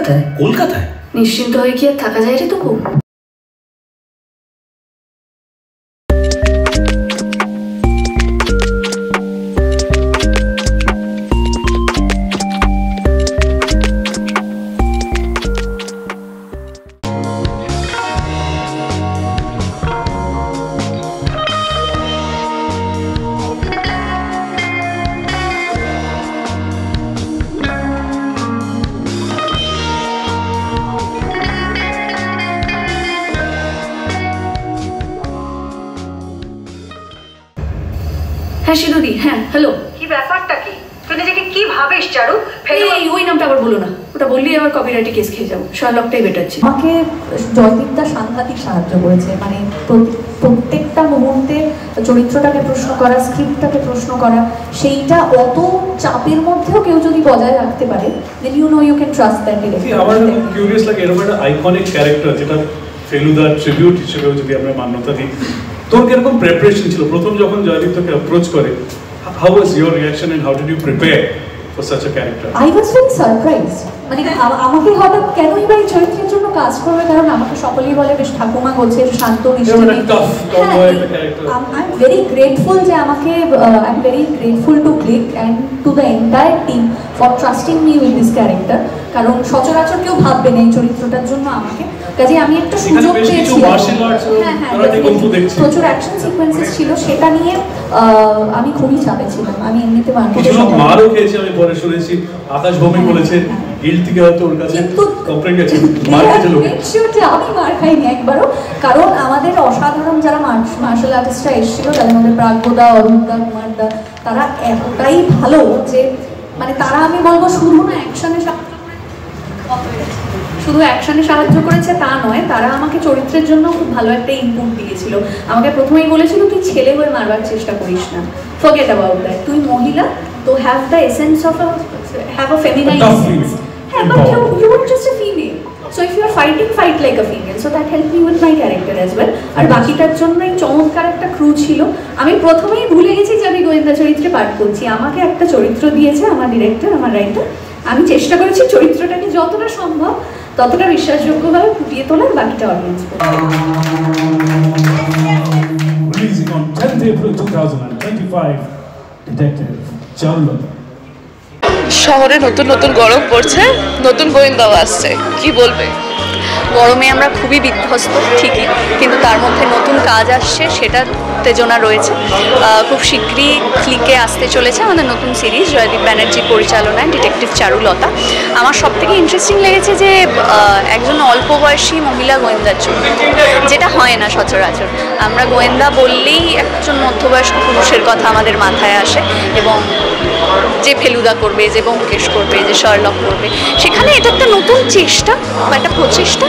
কলকাতায়। কলকাতায়? নিশ্চিন্ত হয়ে কি আর থাকা যায় রে তবু? হ্যাঁ সিধুদি, হ্যাঁ হ্যালো। কি ব্যাপারটা কি? তুই নিজেকে কি ভাবিস চারু? এই ওই নামটা আবার বলো না, ওটা বললেই আবার কপিরাইটে কেস খেয়ে যাবো। শার্লকটাই বেটার ছিল। আমাকে জয়দীপদা সাংঘাতিক সাহায্য করেছে, মানে প্রত্যেকটা মুহূর্তে চরিত্রটাকে প্রশ্ন করা, স্ক্রিপ্টটাকে প্রশ্ন করা, সেইটা অত চাপের মধ্যেও কেউ যদি বজায় রাখতে পারে, then you know you can trust that director. আমার খুব কিউরিয়াস লাগে এরকম একটা আইকনিক ক্যারেক্টার যেটা ফেলুদার ট্রিবিউট হিসেবেও যদি আমরা মান্যতা দিই, তোর কিরকম প্রিপারেশন ছিল প্রথম যখন জয়দীপ তোকে অ্যাপ্রোচ করে? How was your reaction and how did you prepare for such a character? I was very surprised, মানে আমাকে হঠাৎ কেনই বা এই চরিত্রের জন্য কাজ করবে, কারণ আমাকে সকলেই বলে বেশ ঠাকুমা বলছে শান্ত মিষ্টি। আই এম ভেরি গ্রেটফুল যে আমাকে, I am very grateful to click and to the entire team for trusting me with this character, কারণ সচরাচর কেউ ভাববে না এই চরিত্রটার জন্য আমাকে। কাজে আমি একটা সুযোগ পেয়েছিলাম। প্রচুর অ্যাকশন সিকোয়েন্সেস ছিল, সেটা নিয়ে আমি খুবই চাপে ছিলাম। আমি এমনিতে মারও খেয়েছি, আমি পরে শুনেছি আকাশ ভৌমিক বলেছে গিল্ড থেকে হয়তো ওর কাছে কমপ্লেইন গেছে, মার খেয়েছিল। আমি মার খাইনি একবারও, কারণ আমাদের অসাধারণ যারা মার্শাল আর্টিস্টরা এসেছিল, তাদের মধ্যে প্রাজ্ঞদা, অরুণদা, কুমারদা, তারা এতটাই ভালো যে মানে তারা, আমি বলবো শুধু না অ্যাকশনে সাহায্য করেছে তা নয়, তারা আমাকে চরিত্রের জন্য খুব ভালো একটা ইনপুট দিয়েছিল। আমাকে প্রথমেই বলেছিল তুই ছেলে হয়ে মারবার চেষ্টা করিস না, ফরগেট অ্যাবাউট দ্যাট, তুই মহিলা, to have the essence of have a feminine essence. হ্যাঁ, but you are just a female, so if you are fighting, fight like a female, so that help me with my character as well. আর বাকিটার জন্য এই চমৎকার একটা crew ছিল। আমি প্রথমেই ভুলে গেছি যে আমি গোয়েন্দা চরিত্রে পাঠ করছি। আমাকে একটা চরিত্র দিয়েছে আমার ডিরেক্টর, আমার রাইটার। আমি চেষ্টা করেছি চরিত্রটাকে যতটা সম্ভব ততটা বিশ্বাসযোগ্যভাবে ফুটিয়ে তোলার, বাকিটা audience. Releasing on 10th April 2025, Detective Charulata. শহরে নতুন নতুন গরম পড়ছে, নতুন গোয়েন্দাও আসছে, কি বলবে? গরমে আমরা খুবই বিধ্বস্ত ঠিকই, কিন্তু তার মধ্যে নতুন কাজ আসছে, সেটা উত্তেজনা রয়েছে। খুব শীঘ্রই ক্লিকে আসতে চলেছে আমাদের নতুন সিরিজ, জয়দীপ ব্যানার্জি পরিচালনায়, ডিটেকটিভ চারুলতা। আমার সব থেকে ইন্টারেস্টিং লেগেছে যে একজন অল্প বয়সী মহিলা গোয়েন্দার জন্য, যেটা হয় না সচরাচর। আমরা গোয়েন্দা বললেই একজন মধ্যবয়স্ক পুরুষের কথা আমাদের মাথায় আসে, এবং যে ফেলুদা করবে, যে ব্যোমকেশ করবে, যে শার্লক করবে, সেখানে এটা একটা নতুন চেষ্টা বা একটা প্রচেষ্টা।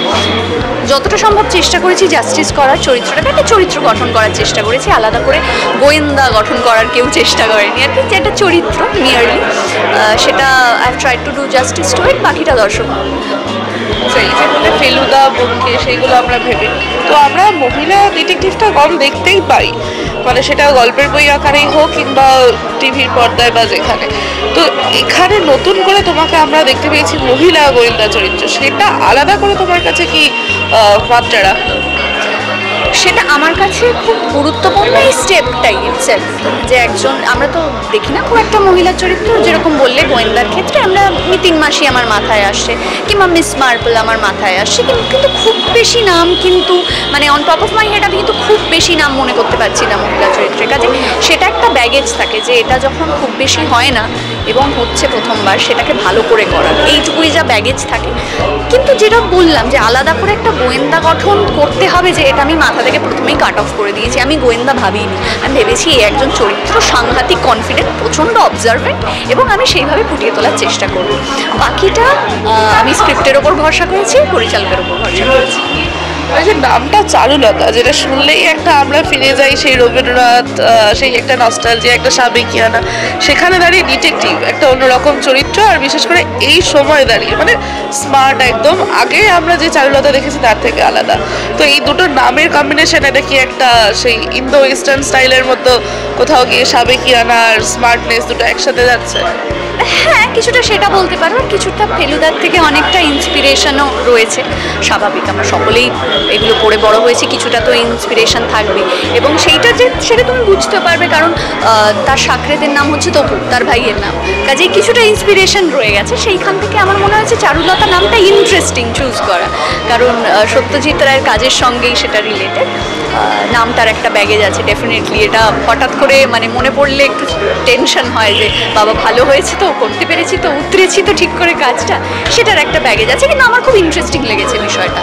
যতটা সম্ভব চেষ্টা করেছি জাস্টিস করার, চরিত্রটাকে একটা চরিত্র গঠন করার চেষ্টা করেছি, আলাদা করে গোয়েন্দা গঠন করার কেউ চেষ্টা করেনি আর কি, যে একটা চরিত্র নিয়ারলি, সেটা I have tried to do justice to it. বাকিটা দর্শক সেই যে বলে ফেলুদা, ব্যোমকেশ, সেইগুলো আমরা ভেবে, তো আমরা মহিলা ডিটেকটিভটা কম দেখতেই পাই, মানে সেটা গল্পের বই আকারেই হোক কিংবা টিভির পর্দায় বা যেখানে। তো এখানে নতুন করে তোমাকে আমরা দেখতে পেয়েছি মহিলা গোয়েন্দা চরিত্র, সেটা আলাদা করে তোমার কাছে কি মাত্রা রাখো? সেটা আমার কাছে খুব গুরুত্বপূর্ণ এই স্টেপটাই ইটসেলফ, যে একজন, আমরা তো দেখি না খুব একটা মহিলা চরিত্র, যেরকম বললে গোয়েন্দার ক্ষেত্রে আমরা নিতিন মাসি আমার মাথায় আসছে, কিংবা মিস মার্পল আমার মাথায় আসছে, কিন্তু খুব বেশি নাম, কিন্তু মানে on top of my head আমি কিন্তু খুব বেশি নাম মনে করতে পারছি না মহিলা চরিত্রের কাছে। সেটা একটা ব্যাগেজ থাকে যে এটা যখন খুব বেশি হয় না এবং হচ্ছে প্রথমবার, সেটাকে ভালো করে করার, এইটুকুই যা ব্যাগেজ থাকে। কিন্তু যেটা বললাম যে আলাদা করে একটা গোয়েন্দা গঠন করতে হবে, যে এটা আমি মাথা থেকে প্রথমেই কাট অফ করে দিয়েছি। আমি গোয়েন্দা ভাবিনি, আমি ভেবেছি এই একজন চরিত্র সাংঘাতিক কনফিডেন্ট, প্রচণ্ড অবজারভেন্ট, এবং আমি সেইভাবে ফুটিয়ে তোলার চেষ্টা করব। বাকিটা আমি স্ক্রিপ্টের ওপর ভরসা করেছি, পরিচালকের ওপর ভরসা করেছি। ওই যে নামটা চারুলতা, যেটা শুনলেই একটা আমরা ফিরে যাই সেই রবীন্দ্রনাথ, সেই একটা নস্টালজিয়া, একটা সাবেকিয়ানা। সেখানে দাঁড়িয়ে ডিটেকটিভ একটা অন্যরকম চরিত্র, আর বিশেষ করে এই সময় দাঁড়িয়ে মানে স্মার্ট একদম। আগে আমরা যে চারুলতা দেখেছি তার থেকে আলাদা। তো এই দুটো নামের কম্বিনেশন, এটা কি একটা সেই ইন্দো ওয়েস্টার্ন স্টাইলের মতো কোথাও গিয়ে সাবেকিয়ানা আর স্মার্টনেস দুটো একসাথে যাচ্ছে? হ্যাঁ, কিছুটা সেটা বলতে পারো, আর কিছুটা ফেলুদার থেকে অনেকটা ইন্সপিরেশনও রয়েছে। স্বাভাবিক, আমরা সকলেই এগুলো পড়ে বড় হয়েছি, কিছুটা তো ইন্সপিরেশন থাকবে। এবং সেটা তুমি বুঝতে পারবে, কারণ তার সাকরেদের নাম হচ্ছে তপু, তার ভাইয়ের নাম, কাজেই কিছুটা ইন্সপিরেশন রয়ে গেছে। সেইখান থেকে আমার মনে হয়েছে চারুলতা নামটা ইন্টারেস্টিং চুজ করা, কারণ সত্যজিৎ রায়ের কাজের সঙ্গেই সেটা রিলেটেড। নামটার একটা ব্যাগেজ আছে ডেফিনেটলি। এটা হঠাৎ করে মানে মনে পড়লে একটু টেনশন হয় যে বাবা ভালো হয়েছে তো, করতে পেরেছি তো, উতরেছি তো ঠিক করে কাজটা, সেটার একটা ব্যাগেজ আছে। কিন্তু আমার খুব ইন্টারেস্টিং লেগেছে বিষয়টা।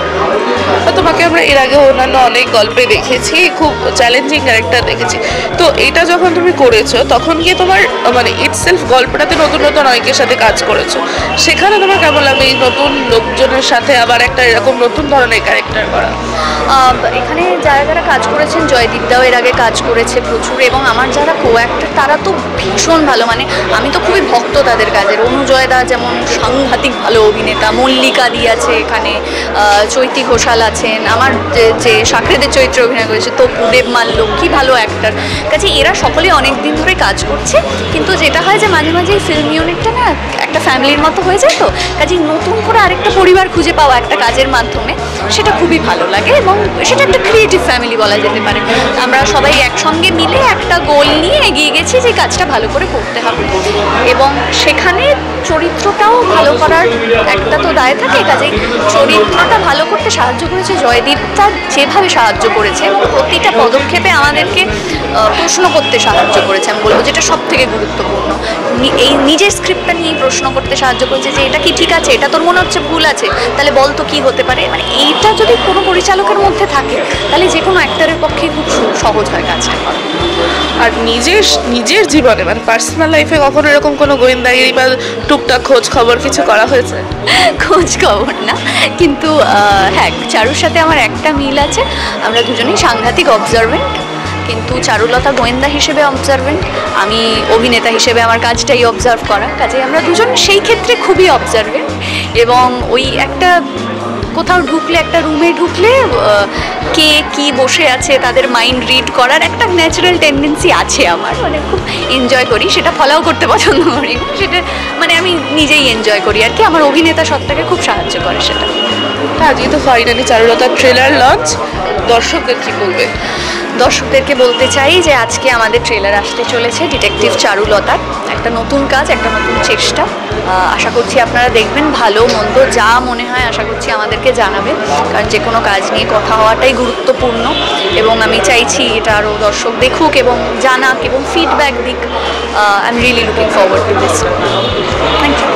তোমাকে আমরা এর আগে অন্যান্য অনেক গল্পে দেখেছি, খুব চ্যালেঞ্জিং ক্যারেক্টার দেখেছি। তো এটা যখন তুমি করেছো তখন গিয়ে তোমার মানে ইটসেলফ গল্পটাতে নতুন নতুন অনেকের সাথে কাজ করেছো, সেখানে তোমার কেমন লাগে এই নতুন লোকজনের সাথে আবার একটা এরকম নতুন ধরনের ক্যারেক্টার করা? এখানে যারা যারা কাজ করেছেন, জয়দীপদাও এর আগে কাজ করেছে প্রচুর, এবং আমার যারা কো অ্যাক্টর তারা তো ভীষণ ভালো। মানে আমি তো খুবই ভক্ত তাদের কাজের। অনুজয়দা যেমন সাংঘাতিক ভালো অভিনেতা, মল্লিকা দি আছে এখানে, চৈতি ঘোষাল আছেন, আমার যে সাকরেদের চরিত্রে অভিনয় করেছে তপু, দেব মাল্য, কি ভালো অ্যাক্টর। কাজে এরা সকলে অনেক দিন ধরে কাজ করছে, কিন্তু যেটা হয় যে মাঝে মাঝে এই ফিল্ম ইউনিটটা না একটা ফ্যামিলির মতো হয়ে যায়। তো কাজে নতুন করে আরেকটা পরিবার খুঁজে পাওয়া একটা কাজের মাধ্যমে সেটা খুবই ভালো লাগে, এবং সেটা একটা ক্রিয়েটিভ ফ্যামিলি বলা যেতে পারে। আমরা সবাই একসঙ্গে মিলে একটা গোল নিয়ে এগিয়ে গেছি যে কাজটা ভালো করে করতে হবে, এবং সেখানে চরিত্রটাও ভালো করার একটা তো দায় থাকে। কাজেই চরিত্রটা ভালো করতে সাহায্য করেছে জয়দীপটা, যেভাবে সাহায্য করেছে এবং প্রতিটা পদক্ষেপে আমাদেরকে প্রশ্ন করতে সাহায্য করেছে। আমি বলবো যেটা সব থেকে গুরুত্বপূর্ণ, এই নিজের স্ক্রিপ্টটা নিয়ে প্রশ্ন করতে সাহায্য করেছে যে এটা কি ঠিক আছে, এটা তোর মনে হচ্ছে ভুল আছে, তাহলে বল তো কী হতে পারে। মানে এইটা যদি কোনো পরিচালকের মধ্যে থাকে তাহলে যে কোনো অ্যাক্টরের পক্ষে খুব সহজ হয় কাজটা করা। আর নিজের জীবনে মানে পার্সোনাল লাইফে কখনো এরকম কোনো গোয়েন্দাগিরি বা টুকটাক খোঁজ খবর কিছু করা হয়েছে? খোঁজ খবর না, কিন্তু হ্যাঁ, চারুর সাথে আমার একটা মিল আছে। আমরা দুজনেই সাংঘাতিক অবজারভেন্ট, কিন্তু চারুলতা গোয়েন্দা হিসেবে অবজারভেন্ট, আমি অভিনেতা হিসেবে আমার কাজটাই অবজার্ভ করা। কাজে আমরা দুজন সেই ক্ষেত্রে খুবই অবজারভেন্ট, এবং ওই একটা কোথাও ঢুকলে, একটা রুমে ঢুকলে কে কি বসে আছে তাদের মাইন্ড রিড করার একটা ন্যাচারাল টেন্ডেন্সি আছে আমার। মানে খুব এনজয় করি, সেটা ফলাও করতে পছন্দ করি না, সেটা মানে আমি নিজেই এনজয় করি আর কি। আমার অভিনেতা সত্তাকে খুব সাহায্য করে সেটা। আজকে তো ফাইনালি চারুলতার ট্রেলার লঞ্চ, দর্শকদের কি বলবে? দর্শকদেরকে বলতে চাই যে আজকে আমাদের ট্রেলার আসতে চলেছে ডিটেকটিভ চারুলতার, একটা নতুন কাজ, একটা নতুন চেষ্টা। আশা করছি আপনারা দেখবেন, ভালো মন্দ যা মনে হয় আশা করছি আমাদেরকে জানাবেন, কারণ যে কোনো কাজ নিয়ে কথা হওয়াটাই গুরুত্বপূর্ণ। এবং আমি চাইছি এটা আরও দর্শক দেখুক এবং জানাক এবং ফিডব্যাক দিক। I am really looking forward to this. Thank you.